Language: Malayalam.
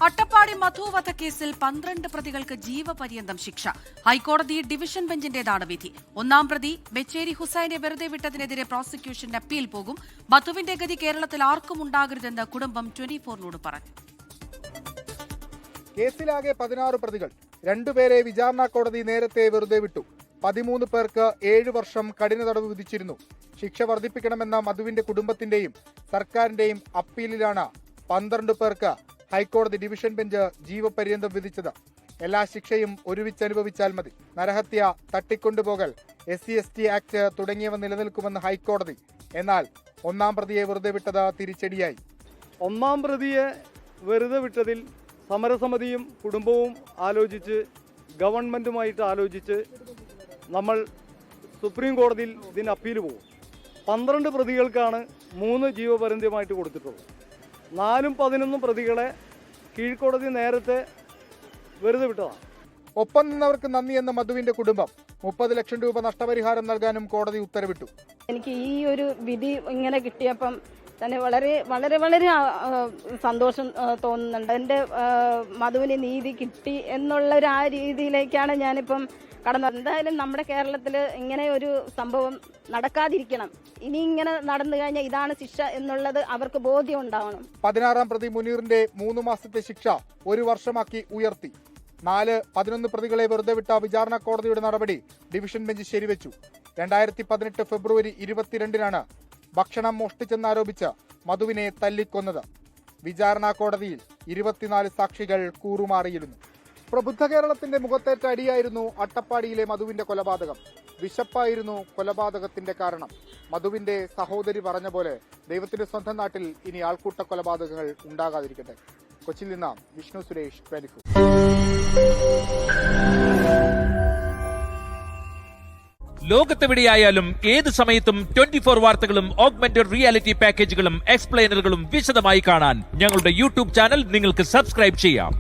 അട്ടപ്പാടി മധു വധക്കേസിൽ 12 പ്രതികൾക്ക് ജീവപര്യന്തം ശിക്ഷ. ഹൈക്കോടതി ഡിവിഷൻ ബെഞ്ചിന്റേതാണ് വിധി. ഒന്നാം പ്രതി ബെച്ചേരി ഹുസൈനെ വെറുതെ വിട്ടതിനെതിരെ പ്രോസിക്യൂഷൻ അപ്പീൽ പോകും. മധുവിന്റെ ഗതി കേരളത്തിൽ ആർക്കും ഉണ്ടാകരുതെന്ന് കുടുംബം 24നോട് പറഞ്ഞു. കേസിലാകെ 16 പ്രതികൾ. 2 പേരെ വിചാരണ കോടതി നേരത്തെ വെറുതെ വിട്ടു. 13 പേർക്ക് 7 വർഷം കഠിന തടവ് വിധിച്ചിരുന്നു. ശിക്ഷ വർദ്ധിപ്പിക്കണമെന്ന മധുവിന്റെ കുടുംബത്തിന്റെയും സർക്കാരിന്റെയും അപ്പീലിലാണ് 12 പേർക്ക് ഹൈക്കോടതി ഡിവിഷൻ ബെഞ്ച് ജീവപര്യന്തം വിധിച്ചത്. എല്ലാ ശിക്ഷയും ഒരുമിച്ച് അനുഭവിച്ചാൽ മതി. നരഹത്യ, തട്ടിക്കൊണ്ടുപോകൽ, SC/ST ആക്ട് തുടങ്ങിയവ നിലനിൽക്കുമെന്ന് ഹൈക്കോടതി. എന്നാൽ ഒന്നാം പ്രതിയെ വെറുതെ വിട്ടത് തിരിച്ചടിയായി. ഒന്നാം പ്രതിയെ വെറുതെ വിട്ടതിൽ സമരസമിതിയും കുടുംബവും ആലോചിച്ച് ഗവൺമെൻറ്റുമായിട്ട് ആലോചിച്ച് നമ്മൾ സുപ്രീം കോടതിയിൽ ഇതിന് അപ്പീൽ പോകും. 12 പ്രതികൾക്കാണ് 3 ജീവപര്യന്തമായിട്ട് കൊടുത്തിട്ടുള്ളത്. 4ഉം 11ഉം പ്രതികളെ കീഴ്ക്കോടതി നേരത്തെ വെറുതെ വിട്ടതാണ്. ഒപ്പം നിന്നവർക്ക് നന്ദിയെന്ന മധുവിന്റെ കുടുംബം 30 ലക്ഷം രൂപ നഷ്ടപരിഹാരം നൽകാനും കോടതി ഉത്തരവിട്ടു. എനിക്ക് ഈ ഒരു വിധി ഇങ്ങനെ കിട്ടിയപ്പം തന്നെ വളരെ വളരെ വളരെ സന്തോഷം തോന്നുന്നുണ്ട്. എൻ്റെ മധുവിന് നീതി കിട്ടി എന്നുള്ള ആ രീതിയിലേക്കാണ് ഞാനിപ്പം കടന്നത്. എന്തായാലും നമ്മുടെ കേരളത്തിൽ ഇങ്ങനെ ഒരു സംഭവം നടക്കാതിരിക്കണം. ഇനി ഇങ്ങനെ നടന്നു കഴിഞ്ഞാൽ ഇതാണ് ശിക്ഷ എന്നുള്ളത് അവർക്ക് ബോധ്യം ഉണ്ടാവണം. 16ആം പ്രതി മുനീറിന്റെ 3 മാസത്തെ ശിക്ഷ 1 വർഷമാക്കി ഉയർത്തി. 11 പ്രതികളെ വെറുതെ വിട്ട വിചാരണ കോടതിയുടെ നടപടി ഡിവിഷൻ ബെഞ്ച് ശരിവെച്ചു. 2018 ഫെബ്രുവരി 22-നാണ് ഭക്ഷണം മോഷ്ടിച്ചെന്നാരോപിച്ച് മധുവിനെ തല്ലിക്കൊന്നത്. വിചാരണ കോടതിയിൽ 24 സാക്ഷികൾ കൂറുമാറിയിരുന്നു. പ്രബുദ്ധ കേരളത്തിന്റെ മുഖത്തേറ്റ അടിയായിരുന്നു അട്ടപ്പാടിയിലെ മധുവിന്റെ കൊലപാതകം. വിശപ്പായിരുന്നു കൊലപാതകത്തിന്റെ കാരണം. മധുവിന്റെ സഹോദരി പറഞ്ഞ പോലെ ദൈവത്തിന്റെ സ്വന്തം നാട്ടിൽ ഇനി ആൾക്കൂട്ട കൊലപാതകങ്ങൾ ഉണ്ടാകാതിരിക്കട്ടെ. കൊച്ചിയിൽ നിന്ന് വിഷ്ണു സുരേഷ്, 24. ലോകത്തെവിടെയായാലും ഏത് സമയത്തും 24 വാർത്തകളും ഓഗ്മെന്റഡ് റിയാലിറ്റി പാക്കേജുകളും എക്സ്പ്ലെയിനറുകളും വിശദമായി കാണാൻ ഞങ്ങളുടെ യൂട്യൂബ് ചാനൽ നിങ്ങൾക്ക് സബ്സ്ക്രൈബ് ചെയ്യാം.